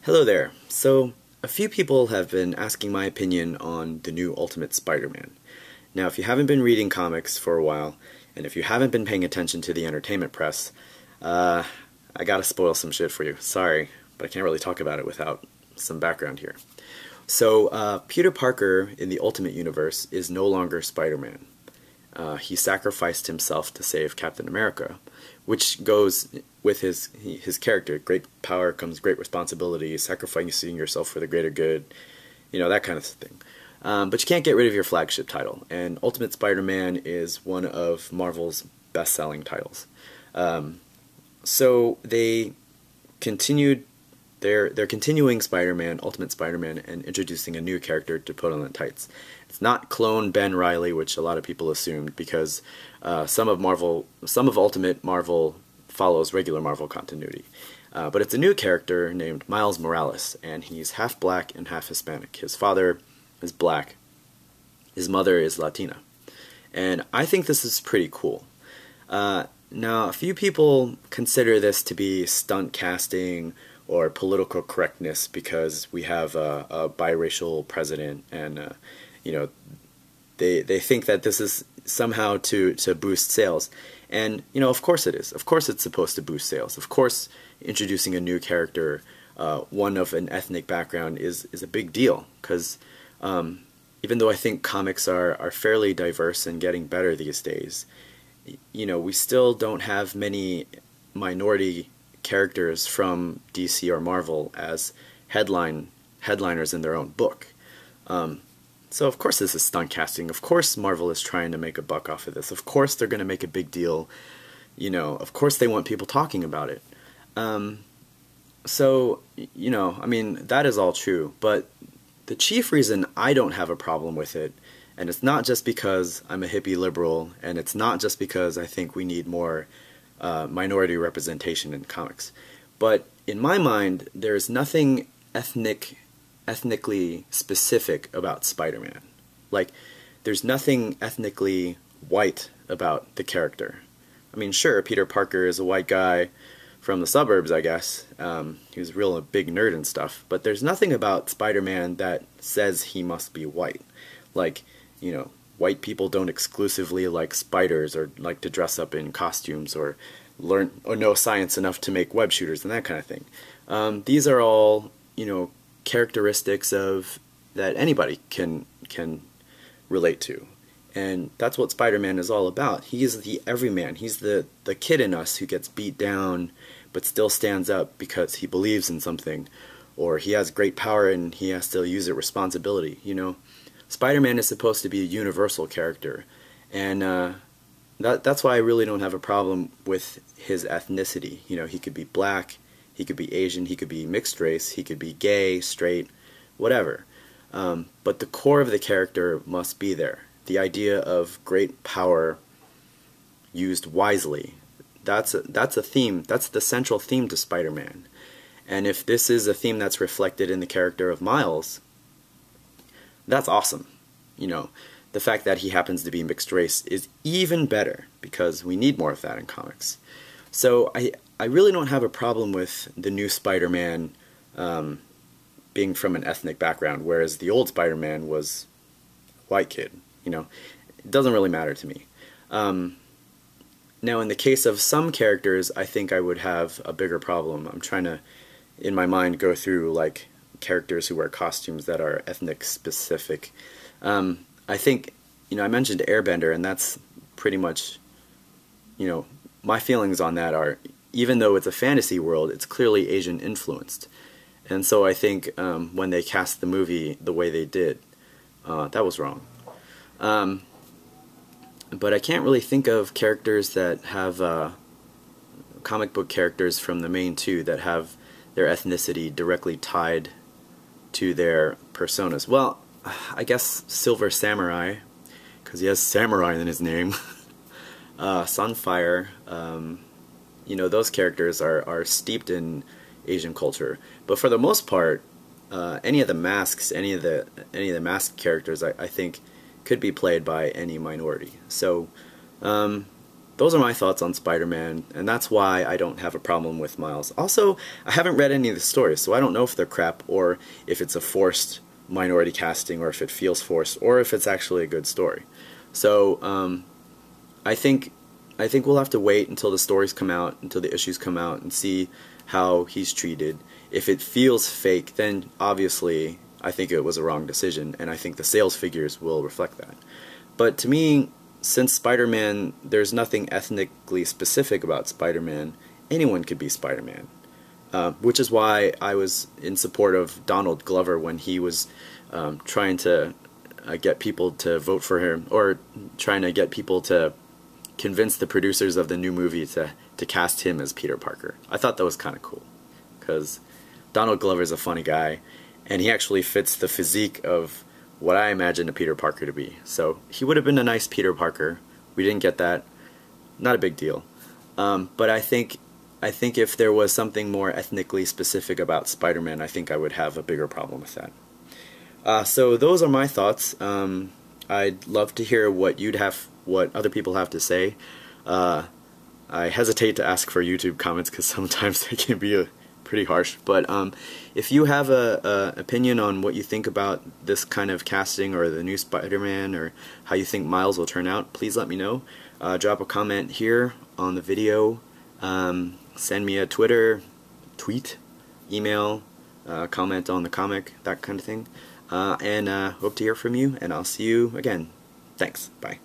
Hello there. So, a few people have been asking my opinion on the new Ultimate Spider-Man. Now, if you haven't been reading comics for a while, and if you haven't been paying attention to the entertainment press, I gotta spoil some shit for you. Sorry, but I can't really talk about it without some background here. So, Peter Parker in the Ultimate Universe is no longer Spider-Man. He sacrificed himself to save Captain America, which goes with his character. Great power comes great responsibility, sacrificing yourself for the greater good, that kind of thing. But you can't get rid of your flagship title, and Ultimate Spider-Man is one of Marvel's best-selling titles. So they continued. They're continuing Spider-Man, Ultimate Spider-Man, and introducing a new character to put on the tights. It's not clone Ben Reilly, which a lot of people assumed, because some of Ultimate Marvel follows regular Marvel continuity. But it's a new character named Miles Morales, and he's half black and half Hispanic. His father is black, his mother is Latina. And I think this is pretty cool. Now, a few people consider this to be stunt casting or political correctness because we have a biracial president, and they think that this is somehow to boost sales. And of course it is. Of course it's supposed to boost sales. Of course introducing a new character, one of an ethnic background, is a big deal, because even though I think comics are fairly diverse and getting better these days, we still don't have many minority characters from DC or Marvel as headliners in their own book. So of course this is stunt casting. Of course Marvel is trying to make a buck off of this. Of course they're going to make a big deal. Of course they want people talking about it. So, I mean, that is all true. But the chief reason I don't have a problem with it, and it's not just because I'm a hippie liberal, and it's not just because I think we need more minority representation in comics, but in my mind, there's nothing ethnically specific about Spider-Man. Like, there's nothing ethnically white about the character. I mean, sure, Peter Parker is a white guy from the suburbs, I guess. He was a big nerd and stuff, but there's nothing about Spider-Man that says he must be white. Like, white people don't exclusively like spiders or like to dress up in costumes or learn or know science enough to make web shooters and that kind of thing. These are all, characteristics of that anybody can relate to. And that's what Spider-Man is all about. He's the everyman. He's the kid in us who gets beat down but still stands up because he believes in something, or he has great power and he has to use it responsibility, Spider-Man is supposed to be a universal character, and that's why I really don't have a problem with his ethnicity. He could be black, he could be Asian, he could be mixed race, he could be gay, straight, whatever. But the core of the character must be there. The idea of great power used wisely. That's a theme. That's the central theme to Spider-Man. And if this is a theme that's reflected in the character of Miles, that's awesome. The fact that he happens to be mixed race is even better, because we need more of that in comics. So I really don't have a problem with the new Spider-Man being from an ethnic background, whereas the old Spider-Man was a white kid. It doesn't really matter to me. Now, in the case of some characters, I think I would have a bigger problem. I'm trying to, in my mind, go through like characters who wear costumes that are ethnic specific. I think, I mentioned Airbender, and that's pretty much, my feelings on that are, even though it's a fantasy world, it's clearly Asian influenced. And so I think when they cast the movie the way they did, that was wrong. But I can't really think of characters that have comic book characters from the main two that have their ethnicity directly tied to their personas. Well, I guess Silver Samurai, because he has samurai in his name. Sunfire, those characters are steeped in Asian culture. But for the most part, any of the masks, any of the masked characters, I think, could be played by any minority. So, but those are my thoughts on Spider-Man, and that's why I don't have a problem with Miles. Also, I haven't read any of the stories, so I don't know if they're crap or if it's a forced minority casting or if it feels forced or if it's actually a good story. So I think we'll have to wait until the stories come out, until the issues come out, and see how he's treated. If it feels fake, then obviously I think it was a wrong decision, and I think the sales figures will reflect that. But to me, since Spider-Man, there's nothing ethnically specific about Spider-Man, anyone could be Spider-Man. Which is why I was in support of Donald Glover when he was trying to get people to vote for him, or trying to get people to convince the producers of the new movie to cast him as Peter Parker. I thought that was kind of cool, because Donald Glover's a funny guy, and he actually fits the physique of what I imagine a Peter Parker to be. So he would have been a nice Peter Parker. We didn't get that. Not a big deal. But I think if there was something more ethnically specific about Spider-Man, I think I would have a bigger problem with that. So those are my thoughts. I'd love to hear what other people have to say. I hesitate to ask for YouTube comments because sometimes they can be pretty harsh. But if you have a opinion on what you think about this kind of casting or the new Spider-Man, or how you think Miles will turn out, please let me know. Drop a comment here on the video. Send me a tweet, email, comment on the comic, that kind of thing. And hope to hear from you, and I'll see you again. Thanks. Bye.